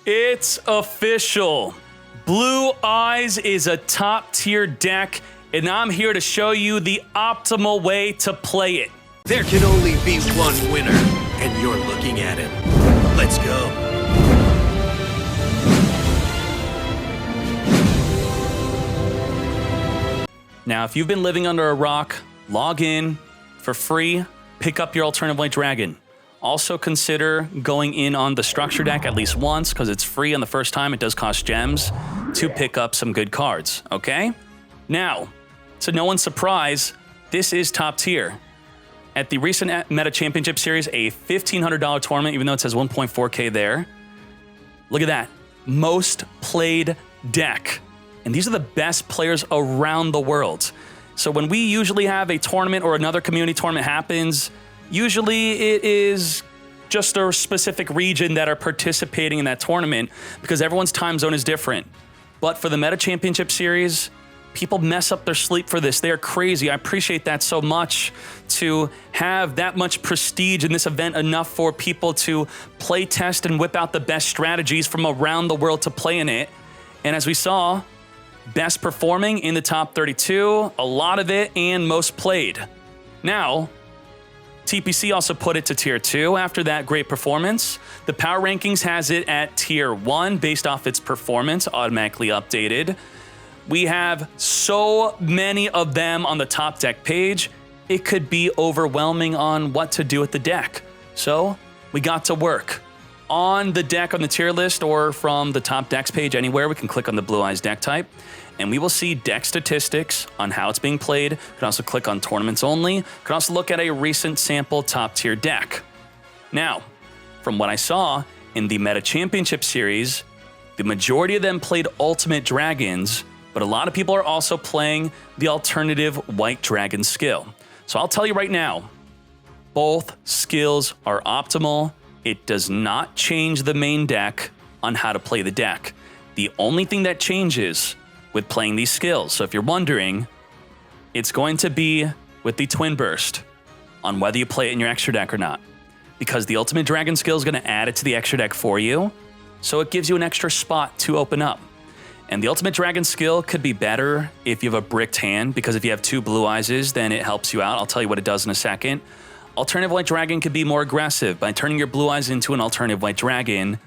It's official. Blue Eyes is a top tier deck, and I'm here to show you the optimal way to play it. There can only be one winner, and you're looking at him. Let's go. Now, if you've been living under a rock, log in for free, pick up your Alternative White Dragon. Also consider going in on the structure deck at least once because it's free on the first time. It does cost gems to pick up some good cards, okay? Now, to no one's surprise, this is top tier. At the recent Meta Championship Series, a $1,500 tournament, even though it says 1.4K there. Look at that. Most played deck. And these are the best players around the world. So when we usually have a tournament or another community tournament happens, usually it is just a specific region that are participating in that tournament because everyone's time zone is different. But for the Meta Championship Series, people mess up their sleep for this. They are crazy. I appreciate that so much to have that much prestige in this event, enough for people to play test and whip out the best strategies from around the world to play in it. And as we saw, best performing in the top 32, a lot of it, and most played. Now, TPC also put it to tier 2 after that great performance. The power rankings has it at tier 1 based off its performance, automatically updated. We have so many of them on the top deck page, it could be overwhelming on what to do with the deck. So we got to work. On the deck on the tier list or from the top decks page anywhere, we can click on the Blue Eyes deck type and we will see deck statistics on how it's being played. You can also click on tournaments only. You can also look at a recent sample top tier deck. Now, from what I saw in the Meta Championship Series, the majority of them played Ultimate Dragons, but a lot of people are also playing the alternative White Dragon skill. So I'll tell you right now, both skills are optimal. It does not change the main deck on how to play the deck. The only thing that changes with playing these skills, so if you're wondering, it's going to be with the Twin Burst on whether you play it in your extra deck or not. Because the Ultimate Dragon skill is going to add it to the extra deck for you, so it gives you an extra spot to open up. And the Ultimate Dragon skill could be better if you have a bricked hand, because if you have 2 Blue Eyes, then it helps you out. I'll tell you what it does in a second. Alternative White Dragon could be more aggressive by turning your Blue Eyes into an Alternative White Dragon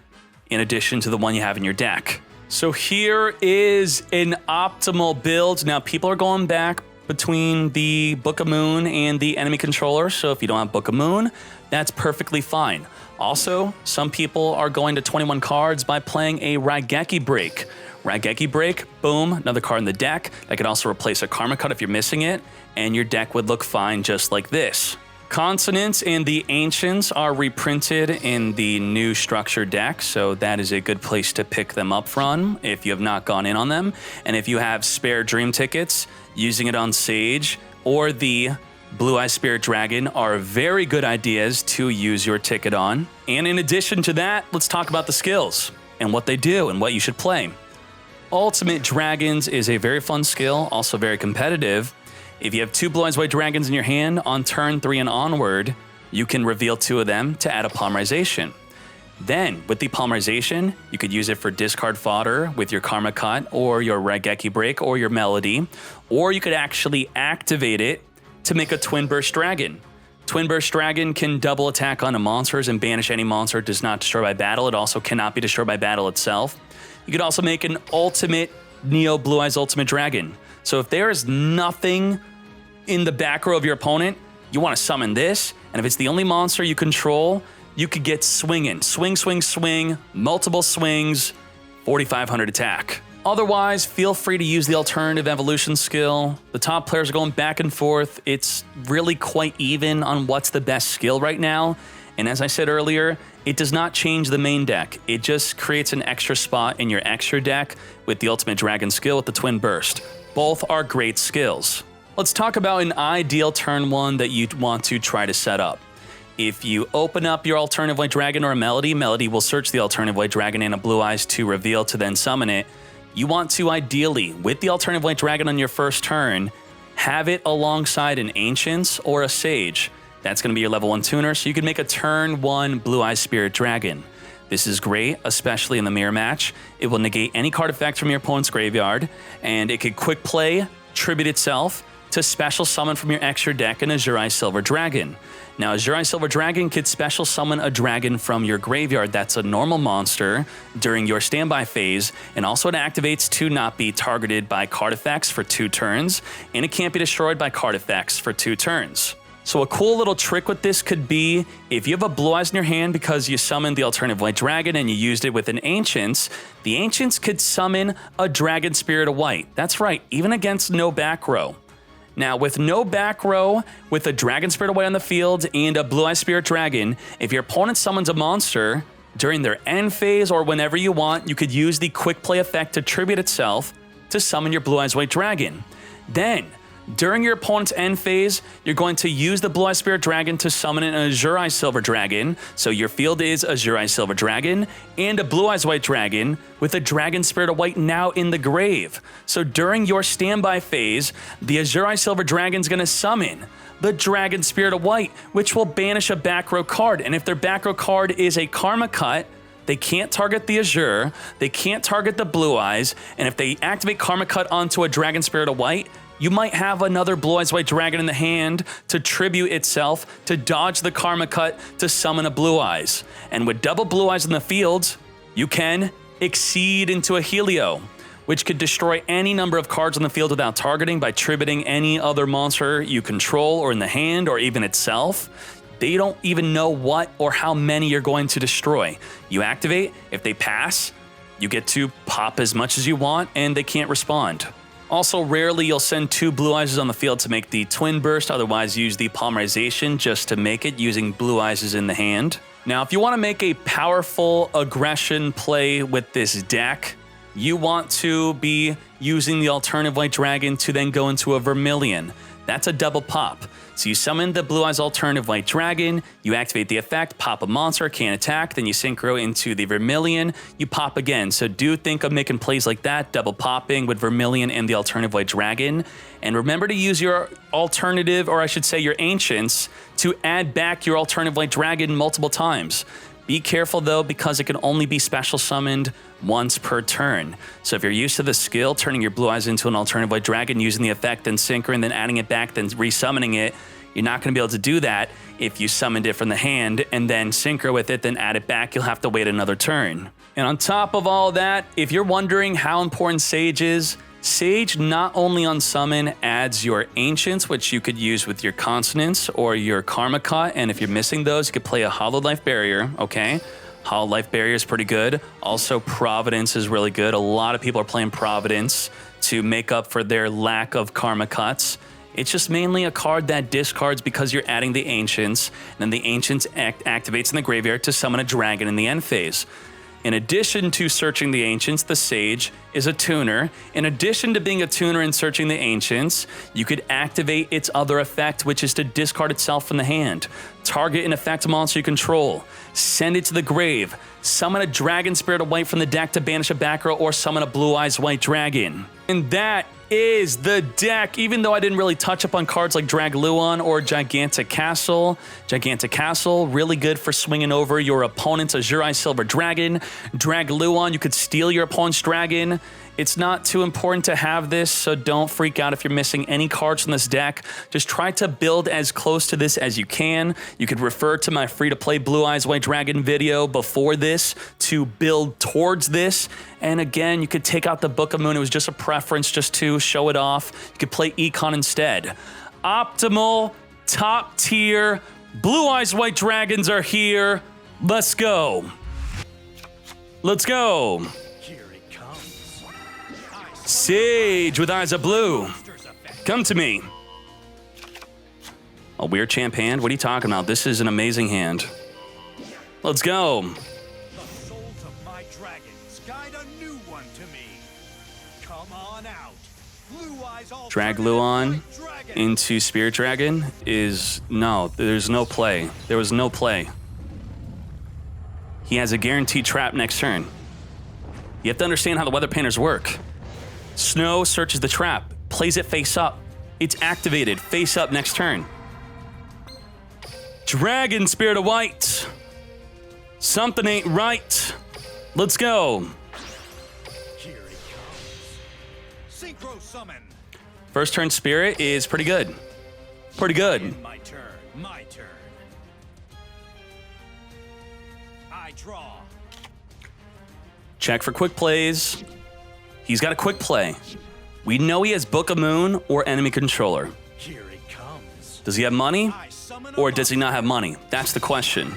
in addition to the one you have in your deck. So here is an optimal build. Now, people are going back between the Book of Moon and the enemy controller. So if you don't have Book of Moon, that's perfectly fine. Also, some people are going to 21 cards by playing a Raigeki Break. Raigeki Break, boom, another card in the deck. That could also replace a Karma Cut if you're missing it, and your deck would look fine just like this. Consonants and the Ancients are reprinted in the new structure deck, so that is a good place to pick them up from if you have not gone in on them. And if you have spare Dream tickets, using it on Sage or the Blue Eye Spirit Dragon are very good ideas to use your ticket on. And in addition to that, let's talk about the skills and what they do and what you should play. Ultimate Dragons is a very fun skill, also very competitive. If you have 2 Blue Eyes White Dragons in your hand, on turn 3 and onward, you can reveal 2 of them to add a polymerization. Then, with the polymerization, you could use it for discard fodder with your Karma Cut or your Raigeki Break or your Melody, or you could actually activate it to make a Twin Burst Dragon. Twin Burst Dragon can double attack onto monsters and banish any monster it does not destroy by battle. It also cannot be destroyed by battle itself. You could also make an Ultimate Neo Blue Eyes Ultimate Dragon. So if there is nothing in the back row of your opponent, you want to summon this, and if it's the only monster you control, you could get swinging. Swing, swing, swing, multiple swings, 4,500 attack. Otherwise, feel free to use the alternative evolution skill. The top players are going back and forth. It's really quite even on what's the best skill right now. And as I said earlier, it does not change the main deck. It just creates an extra spot in your extra deck with the Ultimate Dragon skill with the Twin Burst. Both are great skills. Let's talk about an ideal turn 1 that you'd want to try to set up. If you open up your Alternative White Dragon or a Melody, Melody will search the Alternative White Dragon and a Blue Eyes to reveal to then summon it. You want to ideally, with the Alternative White Dragon on your first turn, have it alongside an Ancients or a Sage. That's going to be your level 1 tuner, so you can make a turn 1 Blue Eyes Spirit Dragon. This is great, especially in the mirror match. It will negate any card effect from your opponent's graveyard, and it could quick play, tribute itself to special summon from your extra deck an Azure Silver Dragon. Now, Azure Silver Dragon could special summon a dragon from your graveyard that's a normal monster during your standby phase, and also it activates to not be targeted by card effects for 2 turns, and it can't be destroyed by card effects for 2 turns. So a cool little trick with this could be, if you have a Blue Eyes in your hand because you summoned the alternative white dragon and you used it with an Ancients, the Ancients could summon a Dragon Spirit of White. That's right, even against no back row. Now, with no back row, with a Dragon Spirit of White on the field and a Blue Eyes Spirit Dragon, if your opponent summons a monster during their end phase or whenever you want, you could use the quick play effect to tribute itself to summon your Blue Eyes White Dragon. Then, during your opponent's end phase, you're going to use the Blue Eyes Spirit Dragon to summon an Azure Eyes Silver Dragon. So your field is Azure Eyes Silver Dragon and a Blue Eyes White Dragon with a Dragon Spirit of White now in the grave. So during your standby phase, the Azure Eyes Silver Dragon's going to summon the Dragon Spirit of White, which will banish a back row card. And if their back row card is a Karma Cut, they can't target the Azure, they can't target the Blue Eyes, and if they activate Karma Cut onto a Dragon Spirit of White, you might have another Blue Eyes White Dragon in the hand to tribute itself, to dodge the Karma Cut, to summon a Blue Eyes. And with double Blue Eyes in the field, you can exceed into a yugioh, which could destroy any number of cards on the field without targeting by tributing any other monster you control or in the hand or even itself. They don't even know what or how many you're going to destroy. You activate, if they pass, you get to pop as much as you want and they can't respond. Also, rarely you'll send 2 Blue Eyes on the field to make the Twin Burst, otherwise use the Polymerization just to make it using Blue Eyes in the hand. Now, if you want to make a powerful aggression play with this deck, you want to be using the alternative white dragon to then go into a Vermilion. That's a double pop. So you summon the Blue Eyes alternative white dragon, you activate the effect, pop a monster, can't attack, then you synchro into the Vermilion, you pop again. So do think of making plays like that, double popping with Vermilion and the alternative white dragon. And remember to use your alternative, or I should say your Ancients, to add back your alternative white dragon multiple times. Be careful though, because it can only be special summoned once per turn. So if you're used to the skill, turning your Blue Eyes into an alternative white dragon, using the effect, then synchro, and then adding it back, then resummoning it, you're not going to be able to do that if you summoned it from the hand and then synchro with it, then add it back. You'll have to wait another turn. And on top of all that, if you're wondering how important Sage is, Sage not only on summon adds your Ancients, which you could use with your Consonants or your Karma Cut, and if you're missing those, you could play a Hollow Life Barrier, okay? Hollow Life Barrier is pretty good. Also, Providence is really good. A lot of people are playing Providence to make up for their lack of Karma Cuts. It's just mainly a card that discards because you're adding the Ancients, and then the Ancients activates in the graveyard to summon a dragon in the end phase. In addition to searching the Ancients, the Sage is a tuner. In addition to being a tuner and searching the Ancients, you could activate its other effect, which is to discard itself from the hand, target an effect monster you control, send it to the grave, summon a Dragon Spirit of White from the deck to banish a back row, or summon a Blue Eyes White Dragon. And that is the deck, even though I didn't really touch up on cards like Dragluon or Gigantic Castle. Gigantic Castle, really good for swinging over your opponent's Azure Eyes Silver Dragon. Dragluon, you could steal your opponent's dragon. It's not too important to have this, so don't freak out if you're missing any cards from this deck. Just try to build as close to this as you can. You could refer to my free-to-play Blue Eyes White Dragon video before this to build towards this. And again, you could take out the Book of Moon. It was just a preference just to show it off. You could play Econ instead. Optimal, top tier, Blue Eyes White Dragons are here. Let's go. Let's go. Sage with Eyes of Blue. Come to me. A weird champ hand? What are you talking about? This is an amazing hand. Let's go. The souls of my dragons guide a new one to me. Come on out. Blue Eyes Dragluon into Spirit Dragon is no, there's no play. There was no play. He has a guaranteed trap next turn. You have to understand how the weather painters work. Snow searches the trap, plays it face up. It's activated face up next turn. Dragon Spirit of White. Something ain't right. Let's go. Here it comes. Synchro summon. First turn spirit is pretty good. Pretty good. My turn. My turn. I draw. Check for quick plays. He's got a quick play. We know he has Book of Moon or enemy controller. Here it comes. Does he have money? I summon a Or does he not have money? That's the question.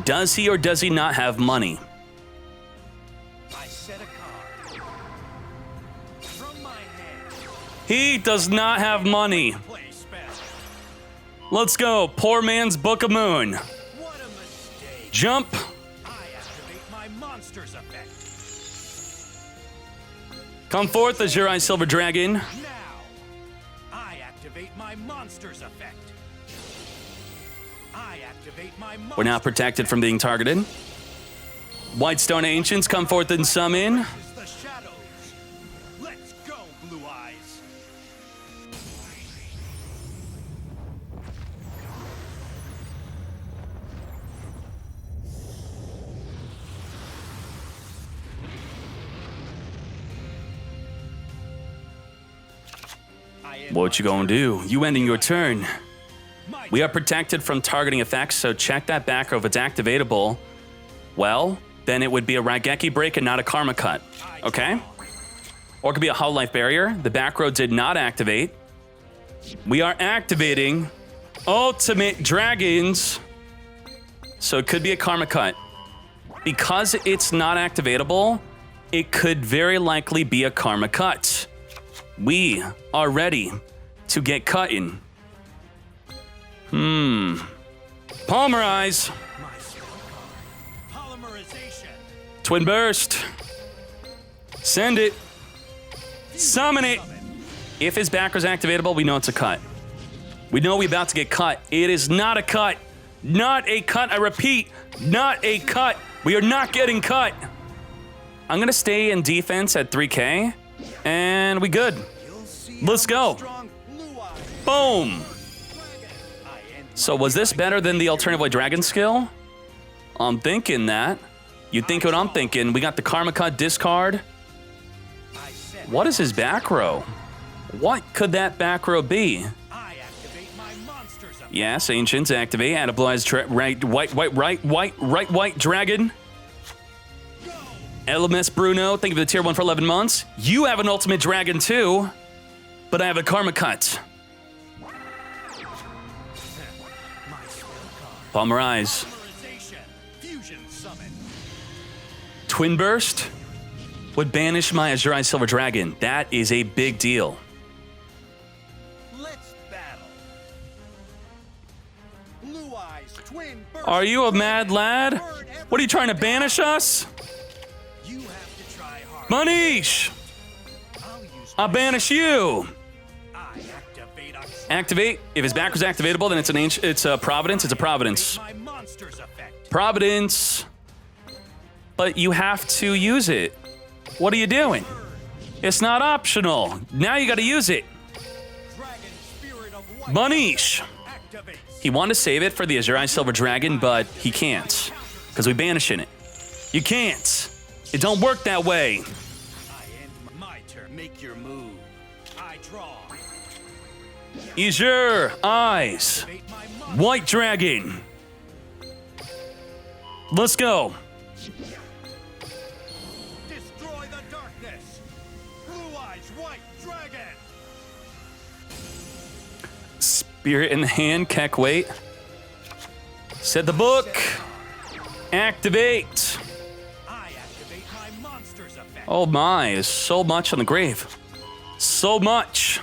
Does he or does he not have money? I set a card. From my hand. He does not have money. Play spell. Let's go. Poor man's Book of Moon. What a mistake. Jump. I activate my monster's effect. Come forth, Azure Silver Dragon. Now, I activate my monster's effect. I activate my monster. We're now protected from being targeted. Whitestone Ancients come forth and summon. Is the shadows. Let's go, Blue Eyes. What you gonna do? You ending your turn. We are protected from targeting effects, so check that back row. If it's activatable, well, then it would be a Raigeki break and not a Karma cut. Okay? Or it could be a Hollow Life Barrier. The back row did not activate. We are activating Ultimate Dragons, so it could be a Karma cut. Because it's not activatable, it could very likely be a Karma cut. We are ready to get cutting. Polymerize. My spell card. Polymerization. Twin Burst. Send it. Summon it. If his back is activatable, we know it's a cut. We know we're about to get cut. It is not a cut. Not a cut. I repeat, not a cut. We are not getting cut. I'm going to stay in defense at 3K, and we good. Let's go. Boom. So was this better than the Alternative White Dragon skill? I'm thinking that. You think what I'm thinking. We got the Karma Cut discard. What is his back row? What could that back row be? Yes, Ancients activate. Add a Blue Eyes white dragon. LMS Bruno, thank you for the tier 1 for 11 months. You have an Ultimate Dragon too, but I have a Karma Cut. Polymerize. Twin Burst would banish my Azure Silver Dragon. That is a big deal. Let's battle. Blue Eyes, Twin Burst. Are you a mad lad? What are you trying to banish us? You have to try hard. Manish! I'll use I'll banish you. I activate a Activate. If his back is activatable, then it's a Providence. It's a Providence. my monster's effect. Providence. But you have to use it. What are you doing? It's not optional. Now you got to use it. Dragon Spirit of White Manish. activates. He wanted to save it for the Azure Silver Dragon, but he can't. Because we banishing it. You can't. It don't work that way. I end my turn. Make your move. I draw. Azure Eyes. Activate my monster. White Dragon. Let's go. Destroy the darkness. Blue Eyes, White Dragon. Spirit in the hand, Keck wait. Set the book. Activate. I activate my monster's effect. Oh my, so much on the grave. So much.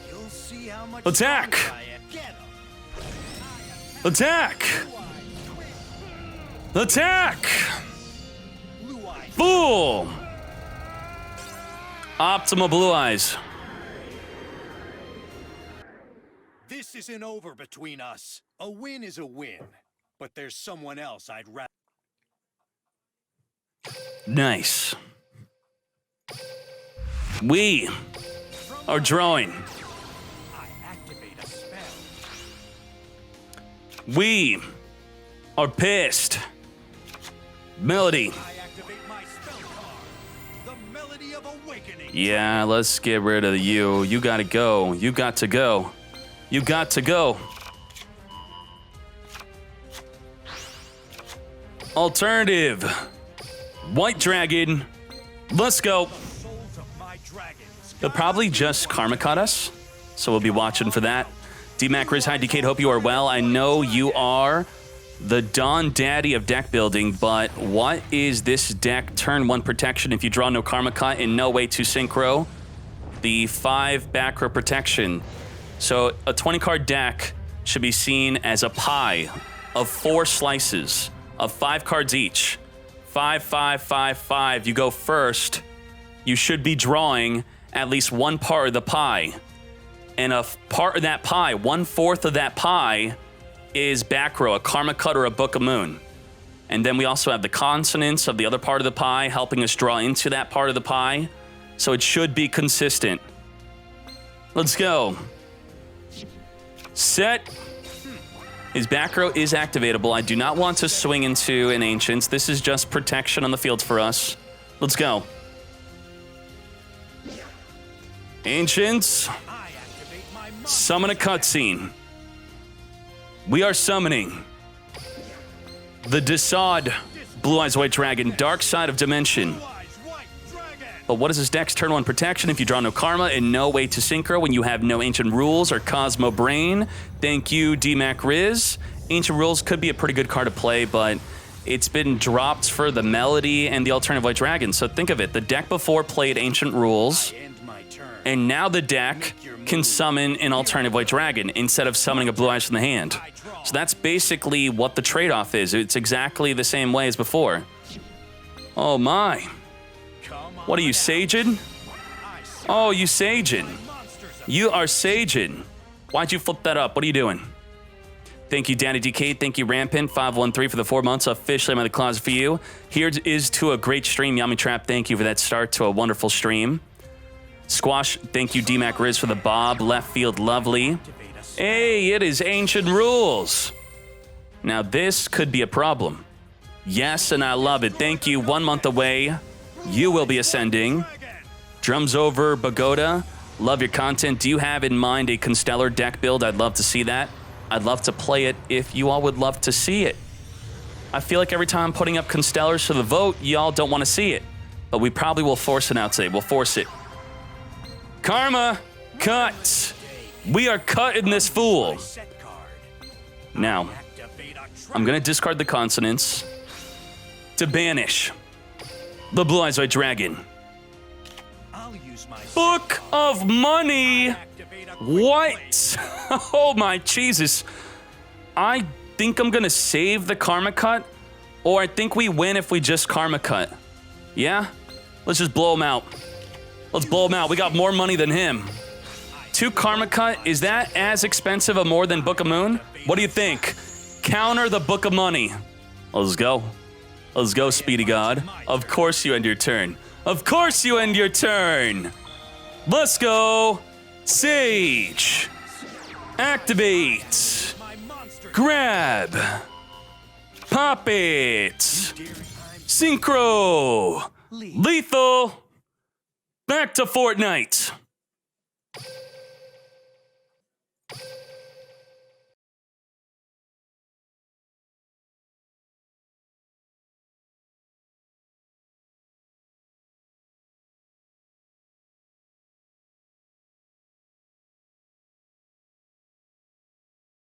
You'll see how much Attack. stronger I am. Get 'em. Attack. Attack. Blue Eyes. Fool. Optimal Blue Eyes. This isn't over between us. A win is a win. But there's someone else I'd rather. Nice. We are drawing. I activate a spell. We are pissed. Melody. I activate my spell card. The Melody of Awakening. Yeah, let's get rid of you. You gotta go. You got to go. You got to go. Alternative. White Dragon. Let's go. Souls of my dragons. They'll probably just Karma cut us, so we'll be watching for that. D-Mac Riz, hi Dkayed, hope you are well. I know you are the Don Daddy of deck building, but what is this deck? Turn 1 protection if you draw no Karma cut and no way to synchro. The 5 back row protection. So a 20 card deck should be seen as a pie of 4 slices of 5 cards each. 5, 5, 5, 5. You go first. You should be drawing at least one part of the pie. And a part of that pie, 1/4 of that pie, is back row, a Karma Cut or a Book of Moon. And then we also have the consonants of the other part of the pie helping us draw into that part of the pie. So it should be consistent. Let's go. Set. His back row is activatable. I do not want to swing into an Ancients. This is just protection on the field for us. Let's go. Ancients. Summon a cutscene. We are summoning the Dkayed Blue Eyes White Dragon, Dark Side of Dimension. But what is this deck's turn 1 protection if you draw no Karma and no way to synchro when you have no Ancient Rules or Cosmo Brain? Thank you, D-Mac Riz. Ancient Rules could be a pretty good card to play, but it's been dropped for the Melody and the Alternative White Dragon. So think of it, the deck before played Ancient Rules, and now the deck can summon an Alternative White Dragon instead of summoning a Blue Eyes from the hand. So that's basically what the trade-off is. It's exactly the same way as before. Oh my. What are you, saging? Oh, you saging. You are saging. Why'd you flip that up? What are you doing? Thank you, Danny Dkayed. Thank you, Rampant513 for the 4 months. Officially, I'm in the closet for you. Here is to a great stream. Yummy Trap, thank you for that start to a wonderful stream. Squash, thank you, D-Mac Riz for the Bob. Left field, lovely. Hey, it is Ancient Rules. Now, this could be a problem. Yes, and I love it. Thank you. 1 month away. You will be ascending. Drums over, Bagoda. Love your content. Do you have in mind a Constellar deck build? I'd love to see that. I'd love to play it if you all would love to see it. I feel like every time I'm putting up Constellars for the vote, y'all don't want to see it. But we probably will force it out today. We'll force it. Karma, cut. We are cutting this fool. Now, I'm going to discard the consonants to banish the Blue Eyes White Dragon. Book of Money. What? Oh my Jesus. I think I'm going to save the Karma Cut, or I think we win if we just Karma Cut. Yeah? Let's just blow him out. Let's blow him out. We got more money than him. 2 Karma Cut, is that as expensive or more than Book of Moon? What do you think? Counter the Book of Money. Let's go. Let's go, Speedy God. Of course you end your turn. Of course you end your turn. Let's go. Sage. Activate. Grab. Pop it. Synchro. Lethal. Back to Fortnite.